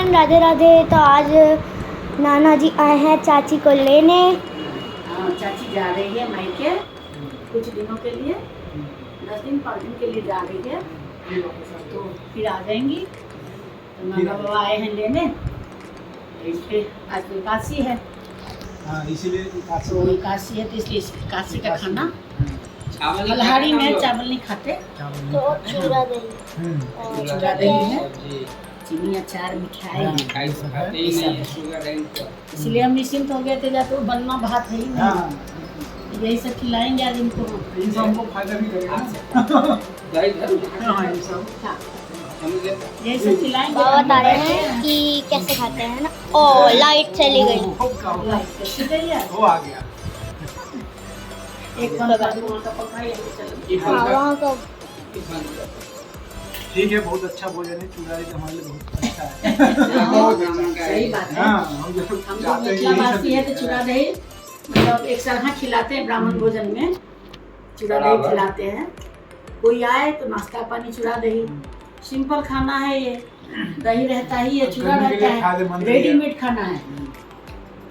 Everyone, Radhe Radhe. तो आज नाना जी आए हैं चाची को लेने। चाची जा रही है मायके कुछ दिनों के लिए, 10 दिन 5 दिन के लिए जा रही है, तो फिर आ जाएंगी। तो नाना बाबा आए हैं लेने, इसलिए आज तो एकादशी है। इसीलिए तो एकादशी है तो इसलिए एकादशी का खाना फलहारी में चावल नहीं खाते, तो चूड़ा दही चूड़ा दही है, चीनी अचार मिठाई, इसलिए हम निश्चिंत हो गए थे। या तो बनना भात है ही नहीं, यही सब खिलाएंगे आज इनको। हमको फायदा भी करेगा। यही सब खिलाएंगे। बाबा बता रहे हैं कि कैसे खाते हैं ना। ओ लाइट चली गई। वो आ गया। एक बंद कर दो, वहाँ का पंखा ही चलो। हाँ वहाँ का ठीक है, बहुत अच्छा भोजन है। चूड़ा दही हमारे लिए बहुत अच्छा है। बहुत अच्छा। सही बात है। हम लोग मिथिलावासी है तो चूड़ा दही मतलब एक सरहा खिलाते हैं। ब्राह्मण भोजन में चूड़ा दही खिलाते हैं। कोई आए तो नाश्ता पानी चूड़ा दही, सिंपल खाना है ये। दही रहता ही है, चूड़ा रहता है, रेडीमेड खाना है।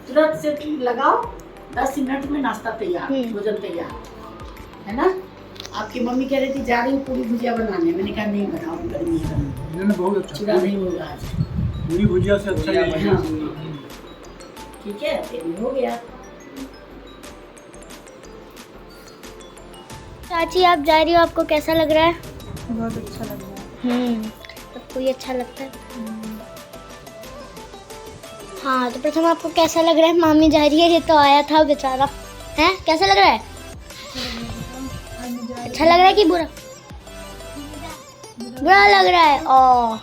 तुरंत से लगाओ, 10 मिनट में नाश्ता तैयार, भोजन तैयार है ना। आपकी मम्मी कह रही थी जा रही हूँ पूरी भुजिया बनाने, मैंने कहा नहीं बनाओ, गर्मी है। बहुत अच्छा चूड़ा दही होगा आज, पूरी भुजिया से अच्छा है। ठीक है, हो गया। चाची आप जा रही हो, आपको कैसा लग रहा है? बहुत अच्छा लग रहा है। सबको ये अच्छा लगता है। हाँ तो प्रथम आपको कैसा लग रहा है? मामी जा रही है, ये तो आया था बेचारा। हैं कैसा लग रहा है? अच्छा लग रहा है कि बुरा? बुरा लग रहा है। ओ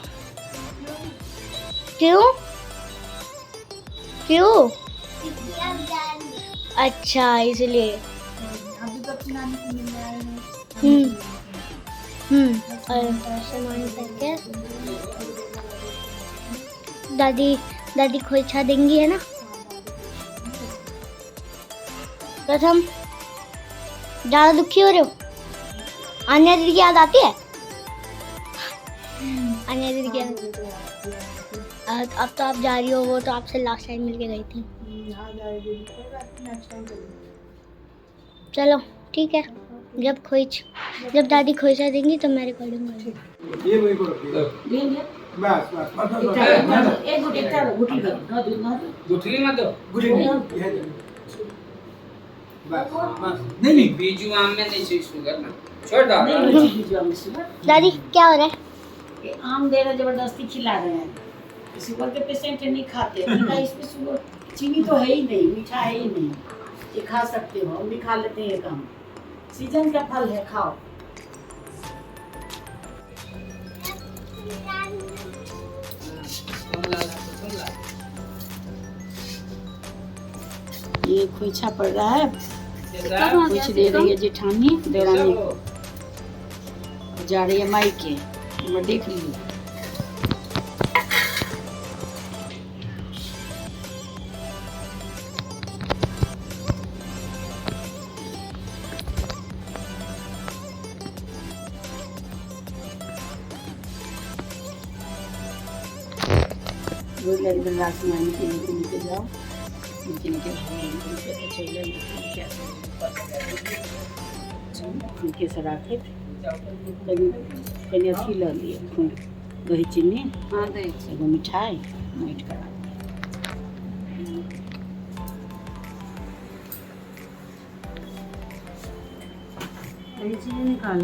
क्यों क्यों? अच्छा इसलिए। अभी तो अपनी नानी से मिलने आए हैं। और सामान करके दादी खोइछा देंगी है ना। प्रथम ज्यादा दुखी हो रहे हो? आन्या दीदी की याद आती है? आन्या दीदी की याद अब तो आप जा रही हो, वो तो आपसे लास्ट टाइम मिलके गई थी। चलो ठीक है, जब दादी खोइछा देंगी तो मैं रिकॉर्डिंग करूँगी। ये वही करो। बस गुठली मत दो। नहीं बीजू आम में नहीं चाहिए शुगर ना, छोड़ दो। दादी क्या हो रहा है? ये आम दे रहे, जबरदस्ती खिला रहे हैं। शुगर के पेशेंट नहीं खाते, इनका इसमें शुगर चीनी तो है ही नहीं, मीठा है ही नहीं, ये खा सकते हो। हम भी खा लेते हैं, ये काम सीजन का फल है, खाओ। ये खोइछा पड़ रहा है, कुछ दे रही है जेठानी, देरानी जा रही है मायके। मैं देख ली रोज एकदम रात में आने के नीचे जाओ, नीचे से राखे कहीं अथी ल लिए, दही चीनी एगो मिठाई माइट करा। दही चीनी निकाल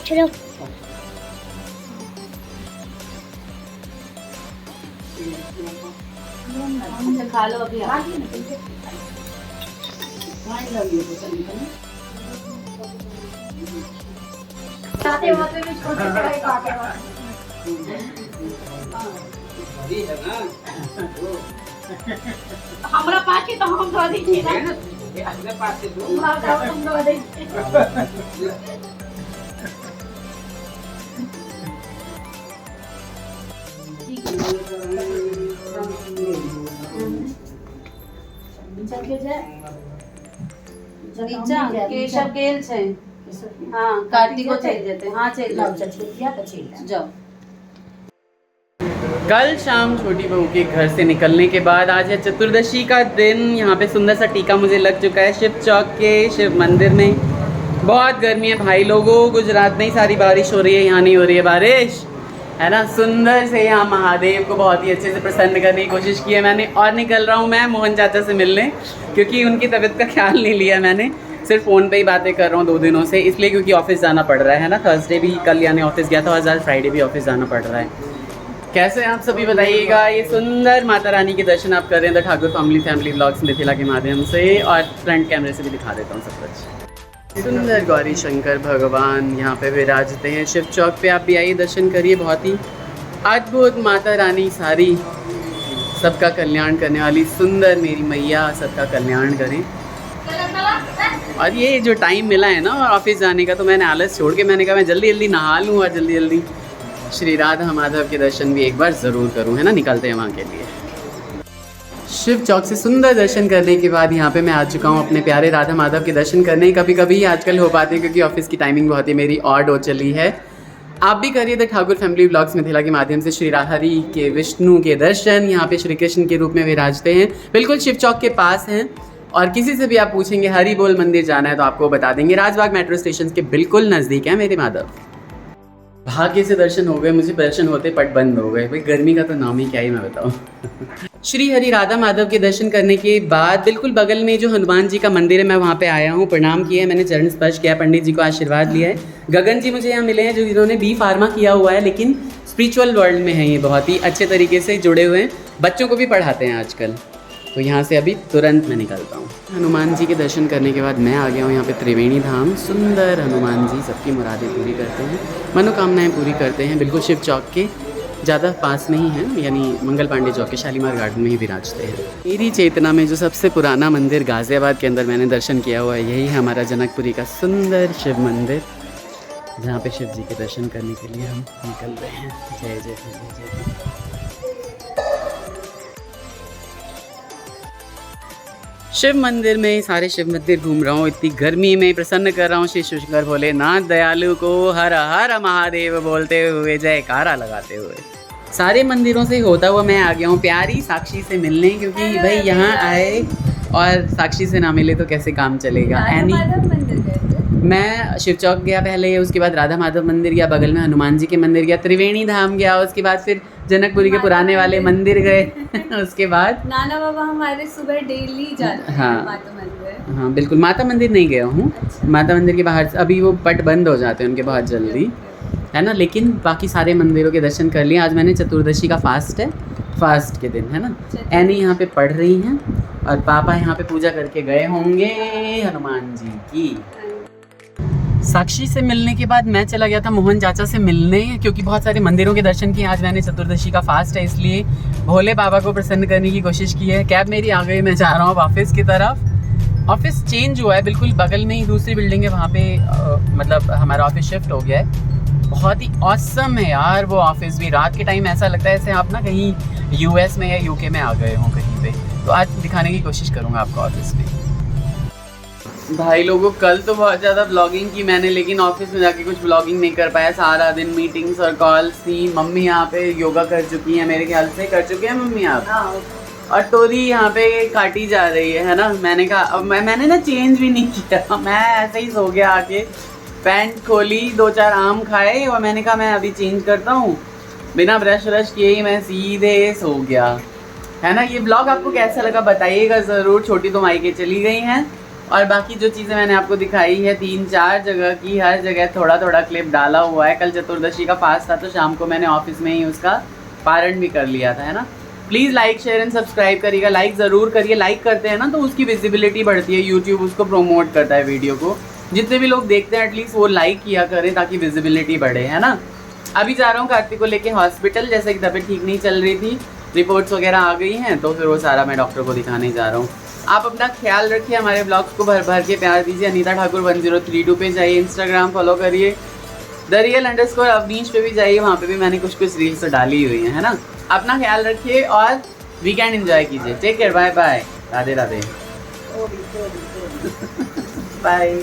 चलो खा लो अभी। खाते होते भी छोटे कढ़ाई काटे बड़ी है ना हमरा पाके तो हम धो दी छी ना ये अपने पास से दो हम धो दी नीचा केशव केल छै हाँ कार्तिको चल जेते हाँ चल जाओ। कल शाम छोटी बहू के घर से निकलने के बाद आज है चतुर्दशी का दिन। यहाँ पे सुंदर सा टीका मुझे लग चुका है शिव चौक के शिव मंदिर में। बहुत गर्मी है भाई लोगों, गुजरात में ही सारी बारिश हो रही है, यहाँ नहीं हो रही है बारिश, है ना। सुंदर से यहाँ महादेव को बहुत ही अच्छे से प्रसन्न करने की कोशिश की है मैंने। और निकल रहा हूँ मैं मोहन चाचा से मिलने, क्योंकि उनकी तबीयत का ख्याल नहीं लिया मैंने, सिर्फ फ़ोन पे ही बातें कर रहा हूँ 2 दिनों से, इसलिए क्योंकि ऑफिस जाना पड़ रहा है ना। थर्सडे भी कल यानी ऑफिस गया था और आज फ्राइडे भी ऑफिस जाना पड़ रहा है। कैसे आप सभी बताइएगा। ये सुंदर माता रानी के दर्शन आप कर रहे हैं the Thakur family vlogs Mithila के माध्यम से, और फ्रंट कैमरे से भी दिखा देता हूँ सब कुछ। सुंदर गौरी शंकर भगवान यहाँ पे विराजते हैं शिव चौक पे। आप भी आइए दर्शन करिए, बहुत ही अद्भुत माता रानी सारी सबका कल्याण करने वाली सुंदर मेरी मैया सबका कल्याण करें। और ये जो टाइम मिला है ना ऑफिस जाने का, तो मैंने आलस छोड़ के मैंने कहा मैं जल्दी जल्दी नहा लूँ और जल्दी जल्दी श्री राधा माधव के दर्शन भी एक बार ज़रूर करूँ, है ना। निकलते हैं वहाँ के लिए। शिव चौक से सुंदर दर्शन करने के बाद यहाँ पे मैं आ चुका हूँ अपने प्यारे राधा माधव के दर्शन करने। कभी कभी आजकल हो पाते हैं क्योंकि ऑफिस की टाइमिंग बहुत ही मेरी ऑड हो चली है। आप भी करिए the Thakur family vlogs Mithila के माध्यम से श्री हरि के विष्णु के दर्शन। यहाँ पे श्री कृष्ण के रूप में विराजते हैं, बिल्कुल शिव चौक के पास हैं। और किसी से भी आप पूछेंगे हरि बोल मंदिर जाना है तो आपको बता देंगे, राजबाग मेट्रो स्टेशन के बिल्कुल नज़दीक है मेरे माधव। भाग्य से दर्शन हो गए, मुझे दर्शन होते पट बंद हो गए भाई, गर्मी का तो नाम ही क्या ही मैं बताऊँ। श्री हरि राधा माधव के दर्शन करने के बाद बिल्कुल बगल में जो हनुमान जी का मंदिर है मैं वहाँ पे आया हूँ, प्रणाम किया है मैंने, चरण स्पर्श किया, पंडित जी को आशीर्वाद लिया है। गगन जी मुझे यहाँ मिले हैं जो जिन्होंने बी फार्मा किया हुआ है, लेकिन स्पिरिचुअल वर्ल्ड में है ये, बहुत ही अच्छे तरीके से जुड़े हुए हैं, बच्चों को भी पढ़ाते हैं आजकल। तो यहाँ से अभी तुरंत मैं निकलता हूँ। हनुमान जी के दर्शन करने के बाद मैं आ गया हूँ यहाँ पे त्रिवेणी धाम। सुंदर हनुमान जी सबकी मुरादें पूरी करते हैं, मनोकामनाएं पूरी करते हैं। बिल्कुल शिव चौक के ज़्यादा पास में ही है, यानी मंगल पांडे चौक के शालीमार गार्डन में ही विराजते हैं। मेरी चेतना में जो सबसे पुराना मंदिर गाज़ियाबाद के अंदर मैंने दर्शन किया हुआ है, यही है हमारा जनकपुरी का सुंदर शिव मंदिर, जहाँ पे शिव जी के दर्शन करने के लिए हम निकल रहे हैं। जय जय जय जय। शिव मंदिर में सारे शिव मंदिर घूम रहा हूँ, इतनी गर्मी में प्रसन्न कर रहा हूँ श्री शंकर भोलेनाथ दयालु को हर हर महादेव बोलते हुए जयकारा लगाते हुए। सारे मंदिरों से होता हुआ मैं आ गया हूँ प्यारी साक्षी से मिलने, क्योंकि भाई यहाँ आए और साक्षी से ना मिले तो कैसे काम चलेगा। मैं शिव चौक गया पहले, उसके बाद राधा माधव मंदिर गया, बगल में हनुमान जी के मंदिर गया, त्रिवेणी धाम गया, उसके बाद फिर जनकपुरी के पुराने वाले मंदिर गए उसके बाद नाना बाबा हमारे सुबह डेली जाते हैं माता मंदिर। हाँ बिल्कुल, माता मंदिर नहीं गया हूँ। माता मंदिर के बाहर अभी वो पट बंद हो जाते हैं उनके बहुत जल्दी, है ना, लेकिन बाकी सारे मंदिरों के दर्शन कर लिए। आज मैंने चतुर्दशी का फास्ट है, फास्ट के दिन, है ना। एनी यहाँ पे पढ़ रही हैं और पापा यहाँ पे पूजा करके गए होंगे हनुमान जी की। साक्षी से मिलने के बाद मैं चला गया था मोहन चाचा से मिलने, क्योंकि बहुत सारे मंदिरों के दर्शन किए। आज मैंने चतुर्दशी का फास्ट है, इसलिए भोले बाबा को प्रसन्न करने की कोशिश की है। कैब मेरी आ गई, मैं जा रहा हूँ ऑफिस की तरफ। ऑफिस चेंज हुआ है, बिल्कुल बगल में ही दूसरी बिल्डिंग है, वहाँ पे मतलब हमारा ऑफिस शिफ्ट हो गया है। बहुत ही ऑसम है यार वो ऑफिस भी। रात के टाइम ऐसा लगता है जैसे आप ना कहीं यूएस में या यूके में आ गए हों कहीं पे। तो आज दिखाने की कोशिश करूँगा आपको ऑफिस में। भाई लोगों, कल तो बहुत ज़्यादा ब्लॉगिंग की मैंने, लेकिन ऑफिस में जाके कुछ ब्लॉगिंग नहीं कर पाया। सारा दिन मीटिंग्स और कॉल्स थी। मम्मी यहाँ पे योगा कर चुकी हैं, मेरे ख्याल से कर चुके हैं मम्मी आप। और तोरी यहाँ पे काटी जा रही है ना। मैंने कहा अब मैंने ना चेंज भी नहीं किया, मैं ऐसे ही सो गया आके, पैंट खोली, 2-4 आम खाए और मैंने कहा मैं अभी चेंज करता हूँ। बिना ब्रश व्रश किए ही मैं सीधे सो गया, है ना। ये ब्लॉग आपको कैसा लगा बताइएगा ज़रूर। छोटी तो मायके चली गई हैं और बाकी जो चीज़ें मैंने आपको दिखाई है 3-4 जगह की, हर जगह थोड़ा थोड़ा क्लिप डाला हुआ है। कल चतुर्दशी का फास्ट था तो शाम को मैंने ऑफिस में ही उसका पारण भी कर लिया था, है ना। Please like share and subscribe करिएगा, लाइक ज़रूर करिए। लाइक करते हैं ना तो उसकी विजिबिलिटी बढ़ती है, यूट्यूब उसको प्रोमोट करता है वीडियो को। जितने भी लोग देखते हैं एटलीस्ट वो लाइक किया करें ताकि विजिबिलिटी बढ़े, है ना। अभी जा रहा हूँ कार्तिक को लेके हॉस्पिटल, जैसे कि तबीयत ठीक नहीं चल रही थी, रिपोर्ट्स वगैरह आ गई हैं, तो फिर वो सारा मैं डॉक्टर को दिखाने जा रहा हूँ। आप अपना ख्याल रखिए, हमारे ब्लॉग्स को भर भर के प्यार दीजिए। अनीता ठाकुर 1032 पे जाइए, इंस्टाग्राम फॉलो करिए, @अवनीश पे भी जाइए, वहाँ पे भी मैंने कुछ रील्स डाली हुई है ना। अपना ख्याल रखिए और वीकेंड एंजॉय कीजिए। Take care, bye bye, Radhe Radhe, bye.